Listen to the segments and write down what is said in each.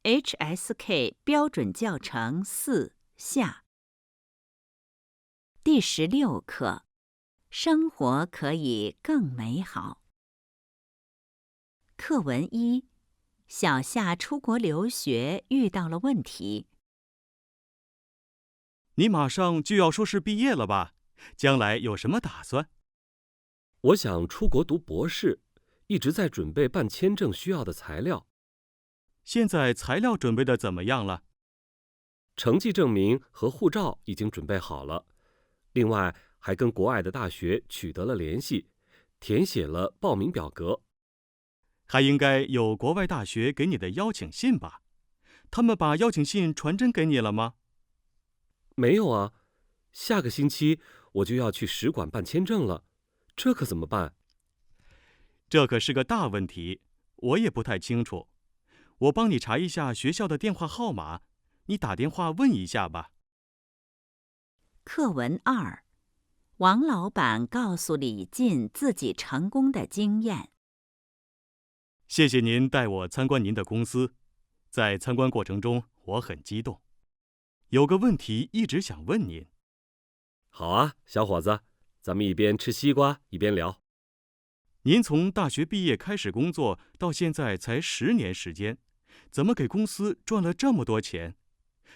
HSK 标准教程4下。第16课：生活可以更美好。课文1：小夏出国留学遇到了问题。你马上就要硕士毕业了吧？将来有什么打算？我想出国读博士，一直在准备办签证需要的材料。现在材料准备的怎么样了？成绩证明和护照已经准备好了，另外还跟国外的大学取得了联系，填写了报名表格。还应该有国外大学给你的邀请信吧？他们把邀请信传真给你了吗？没有啊，下个星期我就要去使馆办签证了，这可怎么办？这可是个大问题，我也不太清楚。我帮你查一下学校的电话号码，你打电话问一下吧。课文2：王老板告诉李进自己成功的经验。谢谢您带我参观您的公司，在参观过程中我很激动，有个问题一直想问您。好啊，小伙子，咱们一边吃西瓜一边聊。您从大学毕业开始工作到现在才10年时间，怎么给公司赚了这么多钱？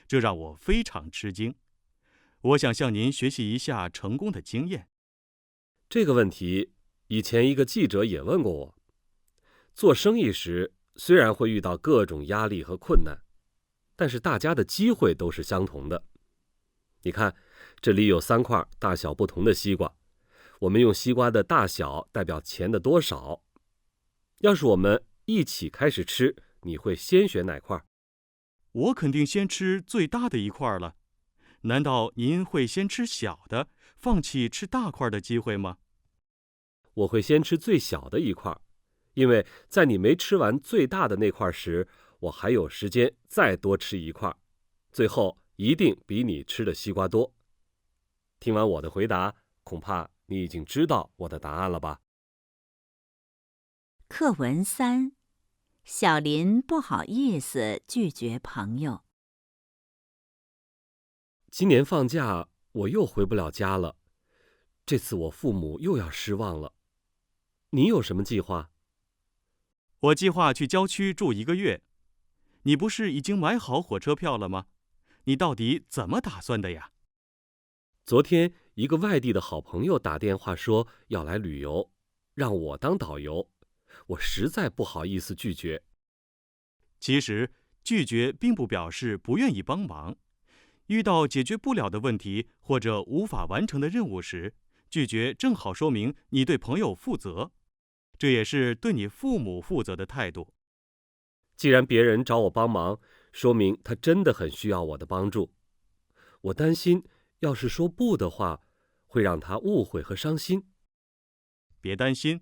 这让我非常吃惊。我想向您学习一下成功的经验。这个问题，以前一个记者也问过我。做生意时，虽然会遇到各种压力和困难，但是大家的机会都是相同的。你看，这里有3块大小不同的西瓜，我们用西瓜的大小代表钱的多少。要是我们一起开始吃，你会先选哪块？我肯定先吃最大的一块了。难道您会先吃小的，放弃吃大块的机会吗？我会先吃最小的一块，因为在你没吃完最大的那块时，我还有时间再多吃一块，最后一定比你吃的西瓜多。听完我的回答，恐怕你已经知道我的答案了吧？课文3：小林不好意思拒绝朋友。今年放假我又回不了家了，这次我父母又要失望了。你有什么计划？我计划去郊区住1个月。你不是已经买好火车票了吗？你到底怎么打算的呀？昨天一个外地的好朋友打电话说要来旅游，让我当导游，我实在不好意思拒绝。其实拒绝并不表示不愿意帮忙。遇到解决不了的问题或者无法完成的任务时，拒绝正好说明你对朋友负责，这也是对你父母负责的态度。既然别人找我帮忙，说明他真的很需要我的帮助。我担心，要是说不的话，会让他误会和伤心。别担心，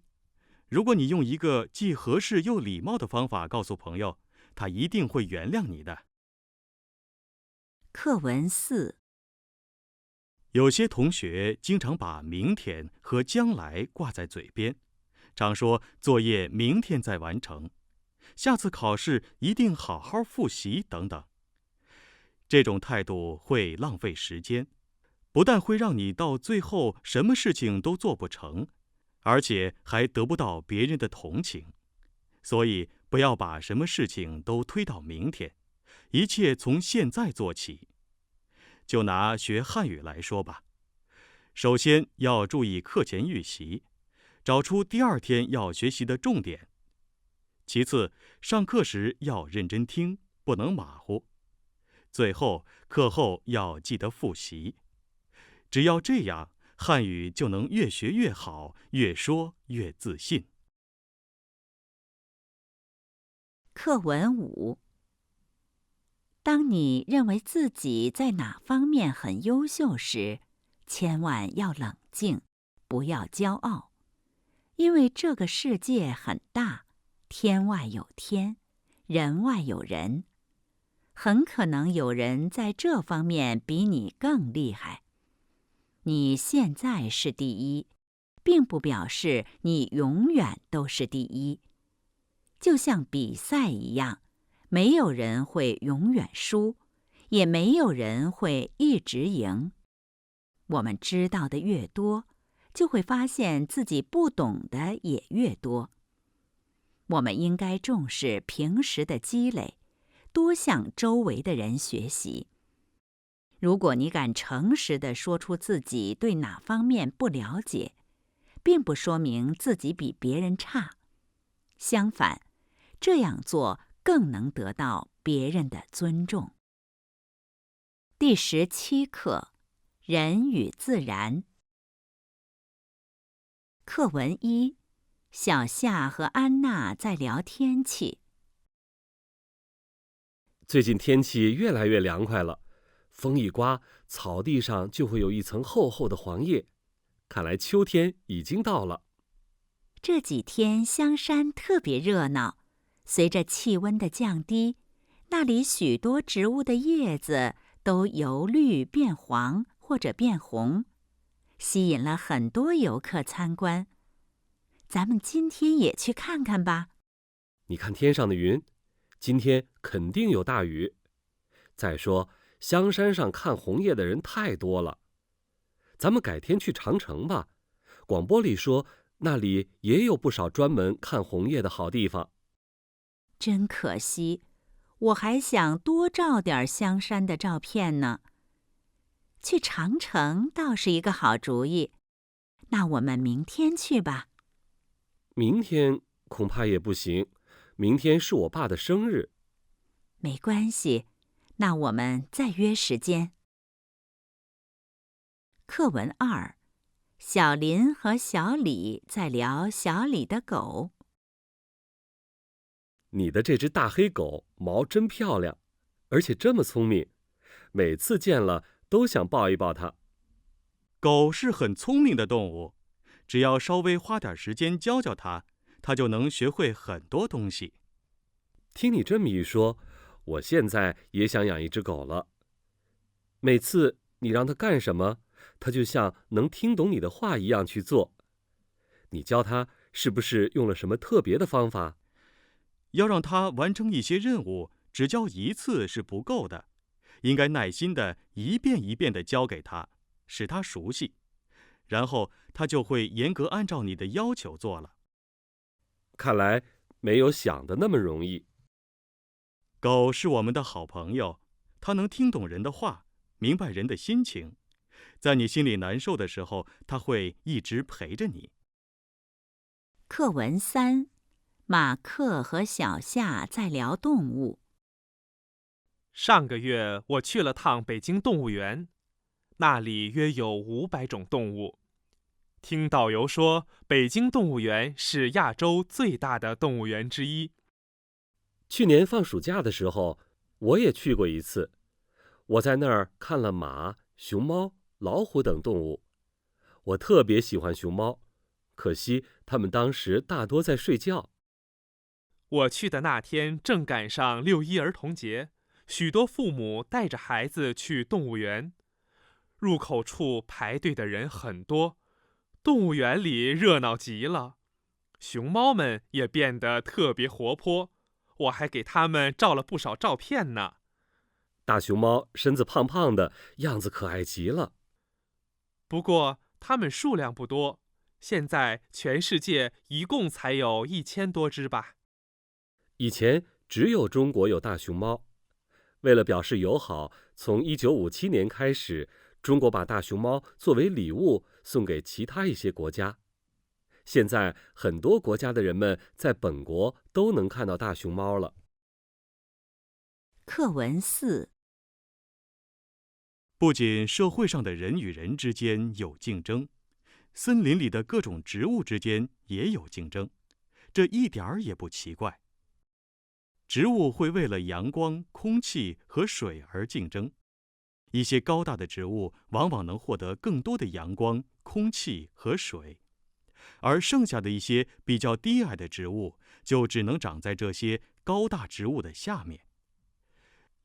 如果你用一个既合适又礼貌的方法告诉朋友，他一定会原谅你的。课文4：有些同学经常把明天和将来挂在嘴边，常说作业明天再完成，下次考试一定好好复习等等。这种态度会浪费时间，不但会让你到最后什么事情都做不成，而且还得不到别人的同情。所以不要把什么事情都推到明天，一切从现在做起。就拿学汉语来说吧，首先要注意课前预习，找出第2天要学习的重点。其次，上课时要认真听，不能马虎。最后，课后要记得复习。只要这样，汉语就能越学越好，越说越自信。课文5：当你认为自己在哪方面很优秀时，千万要冷静，不要骄傲。因为这个世界很大，天外有天，人外有人。很可能有人在这方面比你更厉害。你现在是第一，并不表示你永远都是第一。就像比赛一样，没有人会永远输，也没有人会一直赢。我们知道的越多，就会发现自己不懂的也越多。我们应该重视平时的积累，多向周围的人学习。如果你敢诚实地说出自己对哪方面不了解，并不说明自己比别人差。相反，这样做更能得到别人的尊重。第17课：人与自然。课文1：小夏和安娜在聊天气。最近天气越来越凉快了，风一刮，草地上就会有一层厚厚的黄叶，看来秋天已经到了。这几天香山特别热闹，随着气温的降低，那里许多植物的叶子都由绿变黄或者变红，吸引了很多游客参观。咱们今天也去看看吧。你看天上的云，今天肯定有大雨。再说，香山上看红叶的人太多了。咱们改天去长城吧，广播里说那里也有不少专门看红叶的好地方。真可惜，我还想多照点香山的照片呢。去长城倒是一个好主意，那我们明天去吧。明天恐怕也不行，明天是我爸的生日。没关系，那我们再约时间。课文2：小林和小李在聊小李的狗。你的这只大黑狗毛真漂亮，而且这么聪明，每次见了都想抱一抱它。狗是很聪明的动物，只要稍微花点时间教教它，它就能学会很多东西。听你这么一说，我现在也想养一只狗了。每次你让它干什么，它就像能听懂你的话一样去做。你教它是不是用了什么特别的方法？要让它完成一些任务，只教一次是不够的，应该耐心地一遍一遍地教给它，使它熟悉，然后它就会严格按照你的要求做了。看来没有想的那么容易。狗是我们的好朋友，它能听懂人的话，明白人的心情。在你心里难受的时候，它会一直陪着你。课文3：马克和小夏在聊动物。上个月我去了趟北京动物园，那里约有500种动物。听导游说，北京动物园是亚洲最大的动物园之一。去年放暑假的时候，我也去过一次。我在那儿看了马、熊猫、老虎等动物。我特别喜欢熊猫，可惜它们当时大多在睡觉。我去的那天正赶上6·1儿童节，许多父母带着孩子去动物园。入口处排队的人很多，动物园里热闹极了。熊猫们也变得特别活泼，我还给它们照了不少照片呢。大熊猫身子胖胖的，样子可爱极了。不过它们数量不多，现在全世界一共才有1000多只吧。以前只有中国有大熊猫。为了表示友好，从1957年开始，中国把大熊猫作为礼物送给其他一些国家。现在很多国家的人们在本国都能看到大熊猫了。课文4：不仅社会上的人与人之间有竞争，森林里的各种植物之间也有竞争，这一点儿也不奇怪。植物会为了阳光、空气和水而竞争。一些高大的植物往往能获得更多的阳光、空气和水，而剩下的一些比较低矮的植物就只能长在这些高大植物的下面。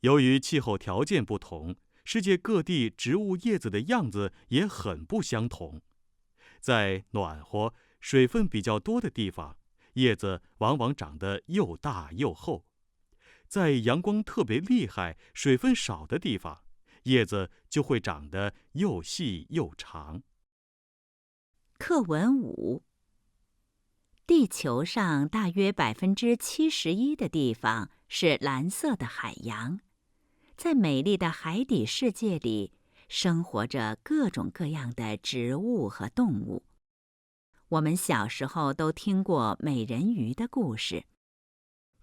由于气候条件不同，世界各地植物叶子的样子也很不相同。在暖和、水分比较多的地方，叶子往往长得又大又厚。在阳光特别厉害、水分少的地方，叶子就会长得又细又长。课文5：地球上大约71%的地方是蓝色的海洋，在美丽的海底世界里，生活着各种各样的植物和动物。我们小时候都听过美人鱼的故事。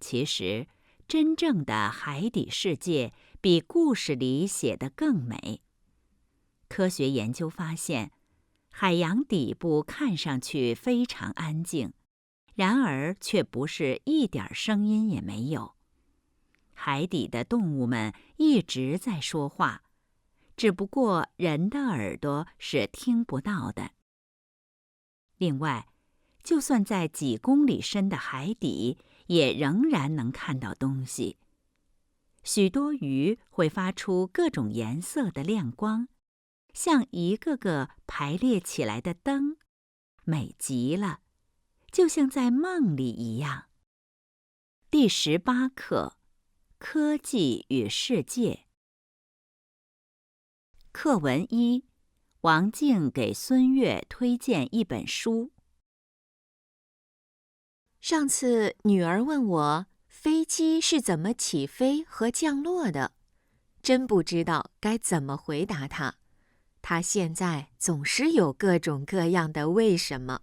其实，真正的海底世界比故事里写得更美。科学研究发现，海洋底部看上去非常安静，然而却不是一点声音也没有。海底的动物们一直在说话，只不过人的耳朵是听不到的。另外，就算在几公里深的海底，也仍然能看到东西。许多鱼会发出各种颜色的亮光，像一个个排列起来的灯，美极了，就像在梦里一样。第18课：科技与世界。课文1：王静给孙悦推荐一本书。上次女儿问我飞机是怎么起飞和降落的，真不知道该怎么回答她。她现在总是有各种各样的为什么。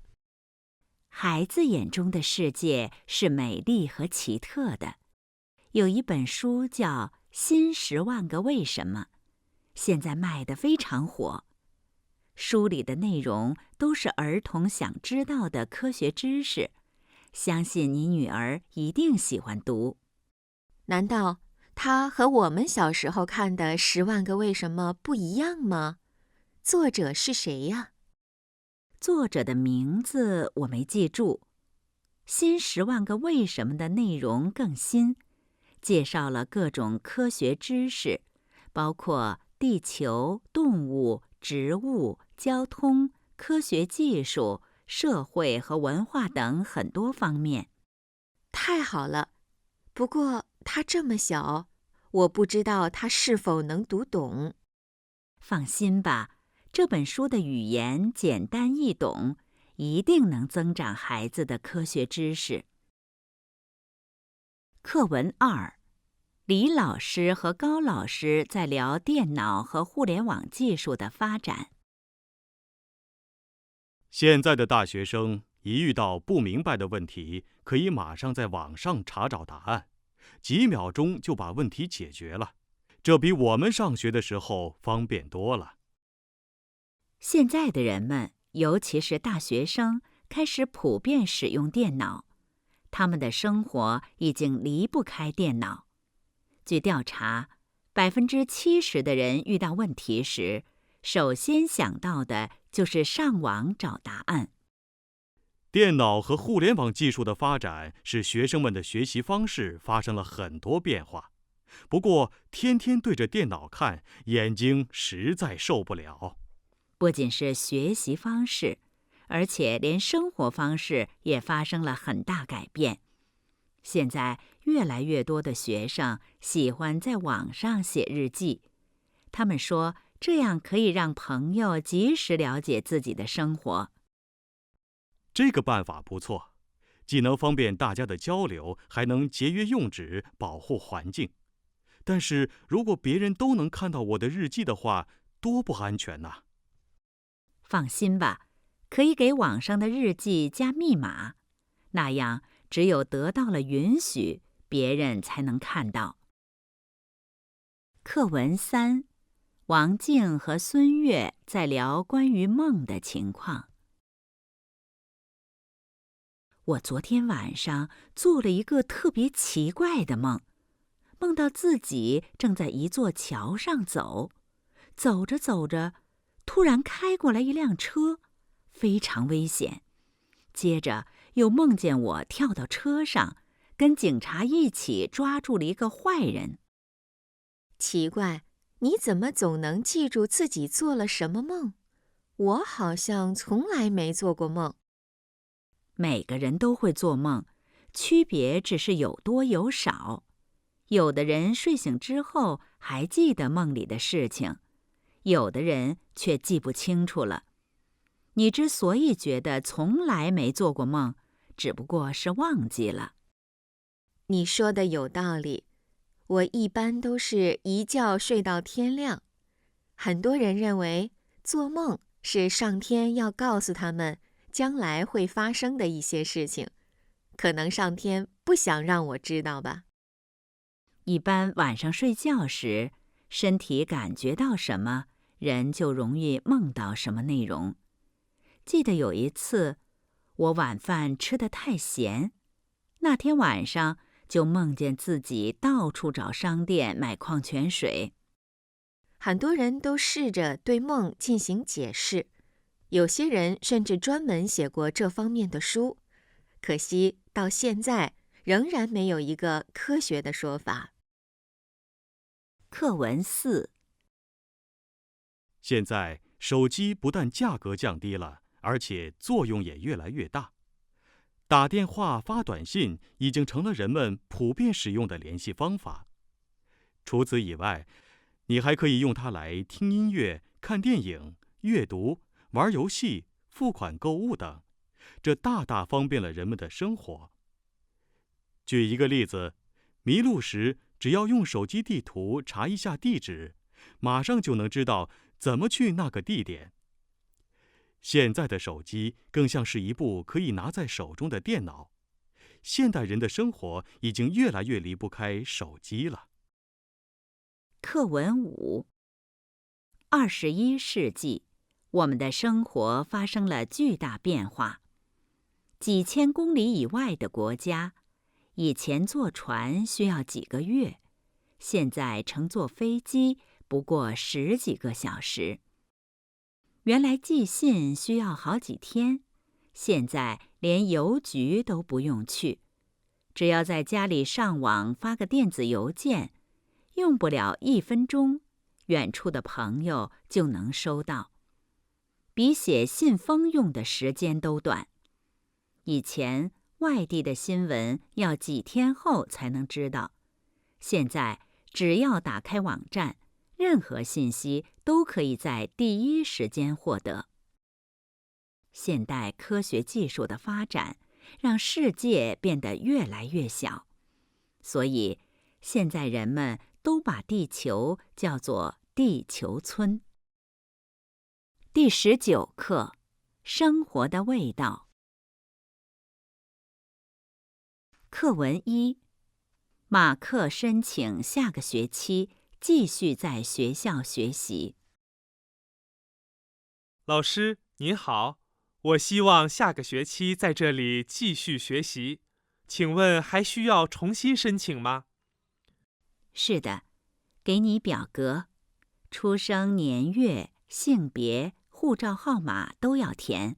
孩子眼中的世界是美丽和奇特的。有一本书叫《新10万个为什么》，现在卖得非常火。书里的内容都是儿童想知道的科学知识，相信你女儿一定喜欢读。难道她和我们小时候看的10万个为什么不一样吗？作者是谁呀？作者的名字我没记住。新10万个为什么的内容更新，介绍了各种科学知识，包括地球、动物、植物、交通、科学技术、社会和文化等很多方面。太好了！不过他这么小，我不知道他是否能读懂。放心吧，这本书的语言简单易懂，一定能增长孩子的科学知识。课文2：李老师和高老师在聊电脑和互联网技术的发展。现在的大学生一遇到不明白的问题，可以马上在网上查找答案，几秒钟就把问题解决了，这比我们上学的时候方便多了。现在的人们，尤其是大学生，开始普遍使用电脑，他们的生活已经离不开电脑。据调查，70%的人遇到问题时，首先想到的就是上网找答案。电脑和互联网技术的发展使学生们的学习方式发生了很多变化。不过，天天对着电脑看，眼睛实在受不了。不仅是学习方式，而且连生活方式也发生了很大改变。现在越来越多的学生喜欢在网上写日记，他们说这样可以让朋友及时了解自己的生活。这个办法不错，既能方便大家的交流，还能节约用纸，保护环境。但是如果别人都能看到我的日记的话，多不安全呐！放心吧，可以给网上的日记加密码，那样只有得到了允许，别人才能看到。课文3：王静和孙悦在聊关于梦的情况。我昨天晚上做了一个特别奇怪的梦，梦到自己正在一座桥上走，走着走着，突然开过来一辆车，非常危险。接着又梦见我跳到车上，跟警察一起抓住了一个坏人。奇怪，你怎么总能记住自己做了什么梦？我好像从来没做过梦。每个人都会做梦，区别只是有多有少。有的人睡醒之后还记得梦里的事情，有的人却记不清楚了。你之所以觉得从来没做过梦，只不过是忘记了。你说的有道理，我一般都是一觉睡到天亮。很多人认为做梦是上天要告诉他们将来会发生的一些事情，可能上天不想让我知道吧。一般晚上睡觉时，身体感觉到什么，人就容易梦到什么内容。记得有一次，我晚饭吃得太咸，那天晚上就梦见自己到处找商店买矿泉水。很多人都试着对梦进行解释，有些人甚至专门写过这方面的书，可惜到现在仍然没有一个科学的说法。课文4。现在手机不但价格降低了，而且作用也越来越大。打电话、发短信已经成了人们普遍使用的联系方法。除此以外，你还可以用它来听音乐、看电影、阅读、玩游戏、付款、购物等，这大大方便了人们的生活。举一个例子，迷路时只要用手机地图查一下地址，马上就能知道怎么去那个地点。现在的手机更像是一部可以拿在手中的电脑。现代人的生活已经越来越离不开手机了。课文5。21世纪，我们的生活发生了巨大变化。几千公里以外的国家，以前坐船需要几个月，现在乘坐飞机不过10几个小时。原来寄信需要好几天，现在连邮局都不用去，只要在家里上网发个电子邮件，用不了1分钟，远处的朋友就能收到，比写信封用的时间都短。以前外地的新闻要几天后才能知道，现在只要打开网站，任何信息都可以在第一时间获得。现代科学技术的发展，让世界变得越来越小，所以现在人们都把地球叫做地球村。第19课：生活的味道。课文1。马克申请下个学期继续在学校学习。老师您好，我希望下个学期在这里继续学习，请问还需要重新申请吗？是的，给你表格，出生年月、性别、护照号码都要填，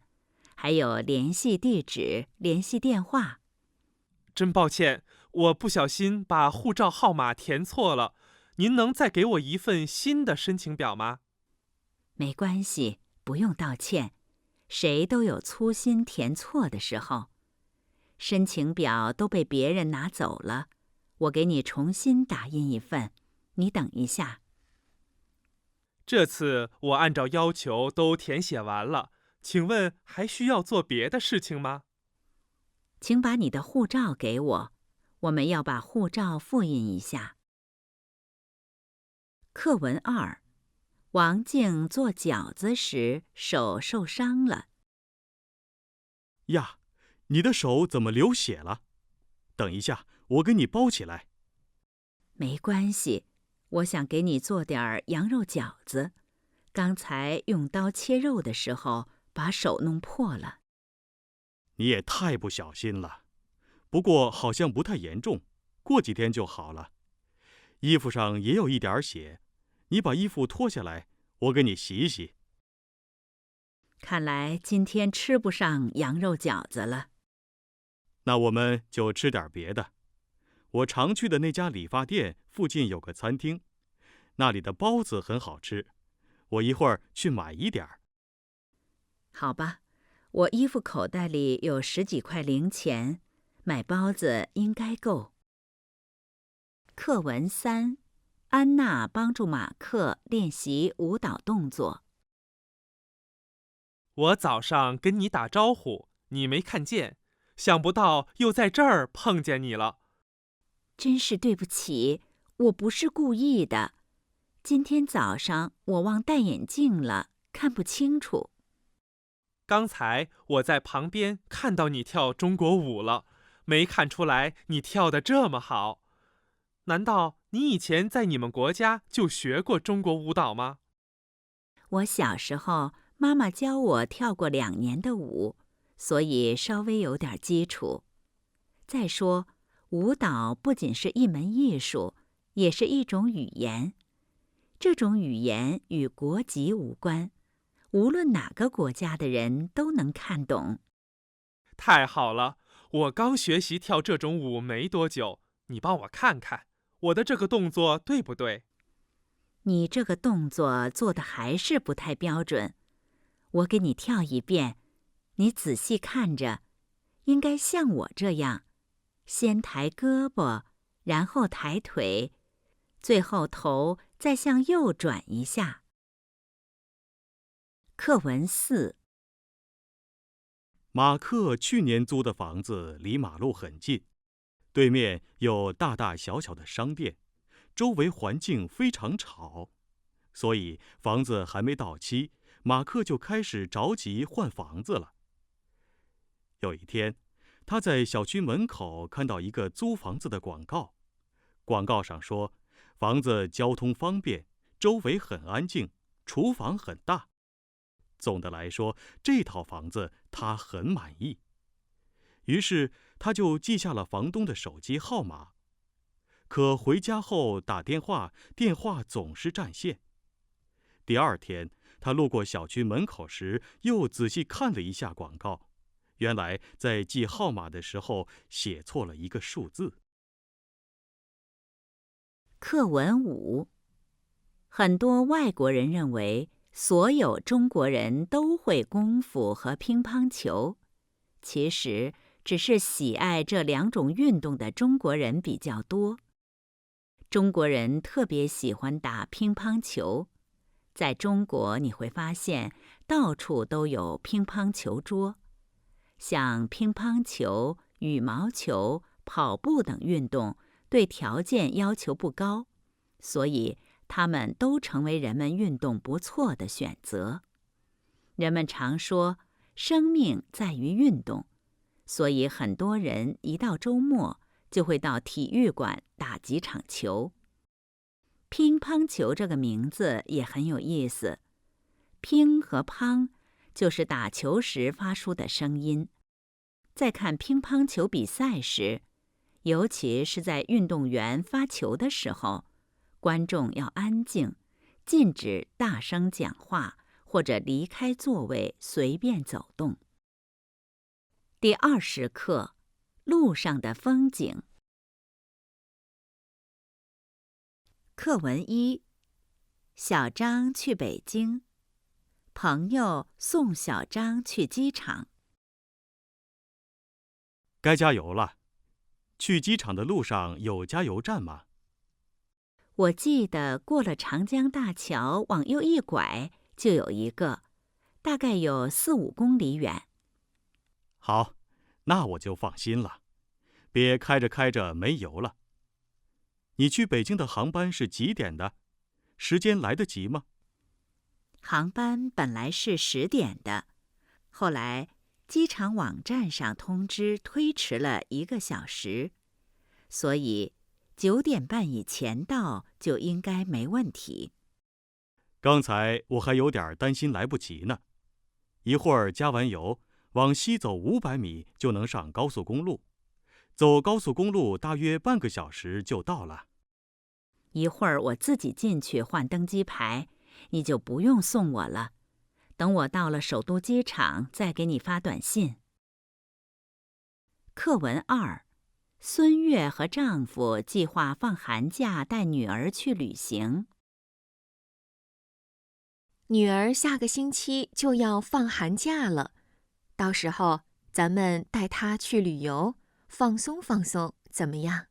还有联系地址、联系电话。真抱歉，我不小心把护照号码填错了，您能再给我一份新的申请表吗？没关系，不用道歉，谁都有粗心填错的时候。申请表都被别人拿走了，我给你重新打印一份，你等一下。这次我按照要求都填写完了，请问还需要做别的事情吗？请把你的护照给我，我们要把护照复印一下。课文2。王静做饺子时手受伤了。呀，你的手怎么流血了？等一下，我给你包起来。没关系，我想给你做点羊肉饺子，刚才用刀切肉的时候把手弄破了。你也太不小心了，不过好像不太严重，过几天就好了。衣服上也有一点血，你把衣服脱下来，我给你洗一洗。看来今天吃不上羊肉饺子了。那我们就吃点别的。我常去的那家理发店附近有个餐厅，那里的包子很好吃，我一会儿去买一点儿。好吧，我衣服口袋里有10几块零钱，买包子应该够。课文3，安娜帮助马克练习舞蹈动作。我早上跟你打招呼，你没看见，想不到又在这儿碰见你了。真是对不起，我不是故意的。今天早上我忘戴眼镜了，看不清楚。刚才我在旁边看到你跳中国舞了，没看出来你跳得这么好。难道你以前在你们国家就学过中国舞蹈吗？我小时候，妈妈教我跳过2年的舞，所以稍微有点基础。再说，舞蹈不仅是一门艺术，也是一种语言。这种语言与国籍无关，无论哪个国家的人都能看懂。太好了，我刚学习跳这种舞没多久，你帮我看看，我的这个动作对不对？你这个动作做的还是不太标准。我给你跳一遍，你仔细看着，应该像我这样，先抬胳膊，然后抬腿，最后头再向右转一下。课文4。马克去年租的房子离马路很近，对面有大大小小的商店，周围环境非常吵，所以房子还没到期，马克就开始着急换房子了。有一天，他在小区门口看到一个租房子的广告，广告上说，房子交通方便，周围很安静，厨房很大。总的来说，这套房子他很满意。于是他就记下了房东的手机号码。可回家后打电话，电话总是占线。第2天，他路过小区门口时，又仔细看了一下广告，原来在记号码的时候写错了一个数字。课文5。很多外国人认为所有中国人都会功夫和乒乓球，其实只是喜爱这2种运动的中国人比较多。中国人特别喜欢打乒乓球，在中国你会发现到处都有乒乓球桌。像乒乓球、羽毛球、跑步等运动对条件要求不高，所以它们都成为人们运动不错的选择。人们常说，生命在于运动，所以很多人一到周末就会到体育馆打几场球。乒乓球这个名字也很有意思，乒和乓就是打球时发出的声音。在看乒乓球比赛时，尤其是在运动员发球的时候，观众要安静，禁止大声讲话或者离开座位随便走动。第20课，路上的风景。课文1。小张去北京，朋友送小张去机场。该加油了。去机场的路上有加油站吗？我记得过了长江大桥往右一拐就有一个，大概有4-5公里远。好，那我就放心了，别开着开着没油了。你去北京的航班是几点的？时间来得及吗？航班本来是10点的，后来机场网站上通知推迟了1个小时，所以9点半以前到就应该没问题。刚才我还有点担心来不及呢。一会儿加完油，往西走500米就能上高速公路，走高速公路大约半个小时就到了。一会儿我自己进去换登机牌，你就不用送我了。等我到了首都机场再给你发短信。课文2。孙悦和丈夫计划放寒假带女儿去旅行。女儿下个星期就要放寒假了，到时候咱们带她去旅游，放松放松，怎么样？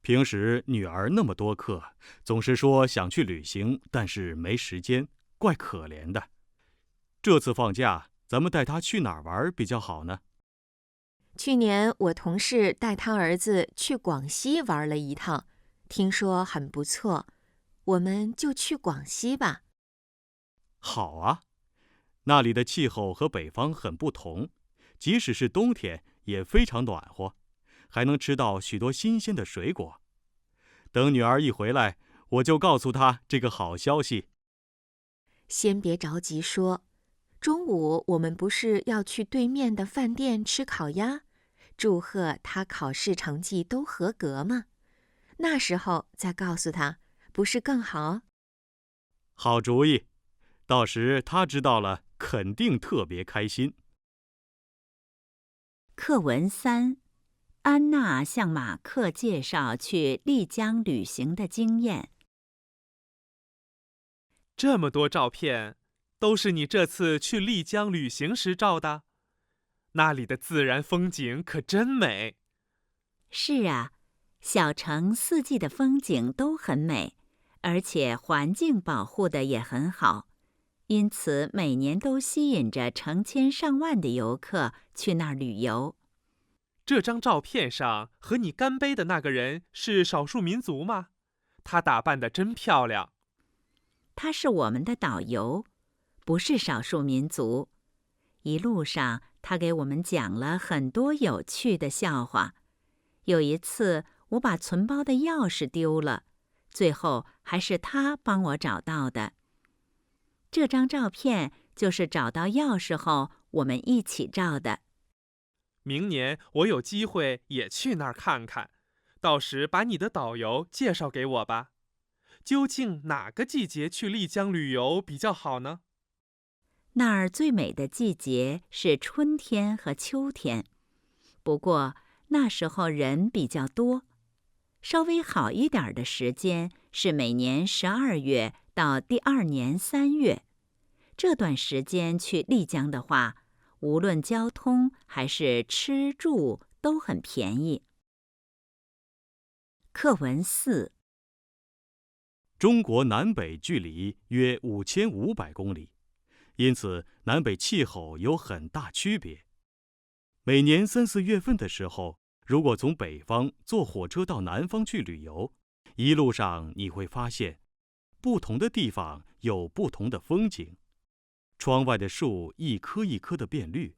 平时女儿那么多课，总是说想去旅行，但是没时间，怪可怜的。这次放假，咱们带她去哪儿玩比较好呢？去年我同事带他儿子去广西玩了一趟，听说很不错，我们就去广西吧。好啊，那里的气候和北方很不同，即使是冬天也非常暖和，还能吃到许多新鲜的水果。等女儿一回来，我就告诉她这个好消息。先别着急说，中午我们不是要去对面的饭店吃烤鸭，祝贺他考试成绩都合格吗？那时候再告诉他，不是更好？好主意，到时她知道了，肯定特别开心。课文3，安娜向马克介绍去丽江旅行的经验。这么多照片，都是你这次去丽江旅行时照的？那里的自然风景可真美。是啊，小城四季的风景都很美，而且环境保护得也很好，因此每年都吸引着成千上万的游客去那儿旅游。这张照片上和你干杯的那个人是少数民族吗？他打扮得真漂亮。他是我们的导游，不是少数民族。一路上，他给我们讲了很多有趣的笑话。有一次，我把存包的钥匙丢了，最后还是他帮我找到的。这张照片就是找到钥匙后我们一起照的。明年我有机会也去那儿看看，到时把你的导游介绍给我吧。究竟哪个季节去丽江旅游比较好呢？那儿最美的季节是春天和秋天，不过那时候人比较多。稍微好一点的时间是每年12月到第2年3月。这段时间去丽江的话，无论交通还是吃住都很便宜。课文4，中国南北距离约5500公里，因此南北气候有很大区别。每年3、4月份的时候，如果从北方坐火车到南方去旅游，一路上你会发现，不同的地方有不同的风景。窗外的树一棵一棵的变绿，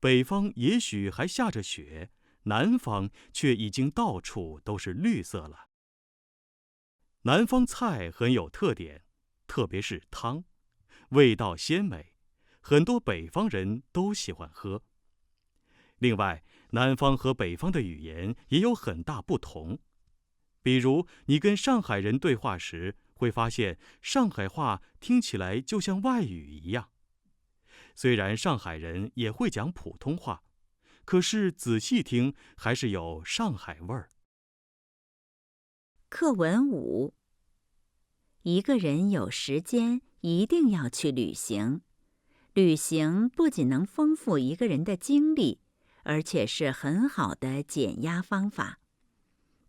北方也许还下着雪，南方却已经到处都是绿色了。南方菜很有特点，特别是汤，味道鲜美，很多北方人都喜欢喝。另外，南方和北方的语言也有很大不同。比如，你跟上海人对话时，会发现上海话听起来就像外语一样。虽然上海人也会讲普通话，可是仔细听还是有上海味儿。课文5，一个人有时间一定要去旅行。旅行不仅能丰富一个人的经历，而且是很好的减压方法。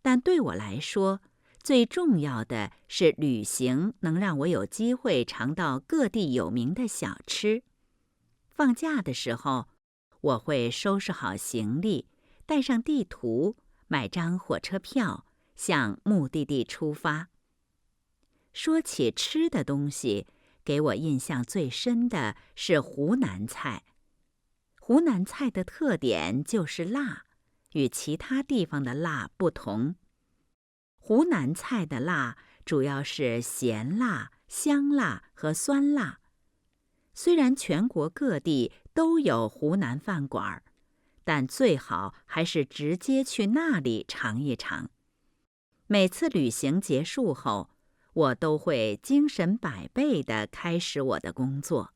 但对我来说，最重要的是旅行能让我有机会尝到各地有名的小吃。放假的时候，我会收拾好行李，带上地图，买张火车票，向目的地出发。说起吃的东西，给我印象最深的是湖南菜。湖南菜的特点就是辣，与其他地方的辣不同。湖南菜的辣主要是咸辣、香辣和酸辣。虽然全国各地都有湖南饭馆，但最好还是直接去那里尝一尝。每次旅行结束后，我都会精神百倍地开始我的工作。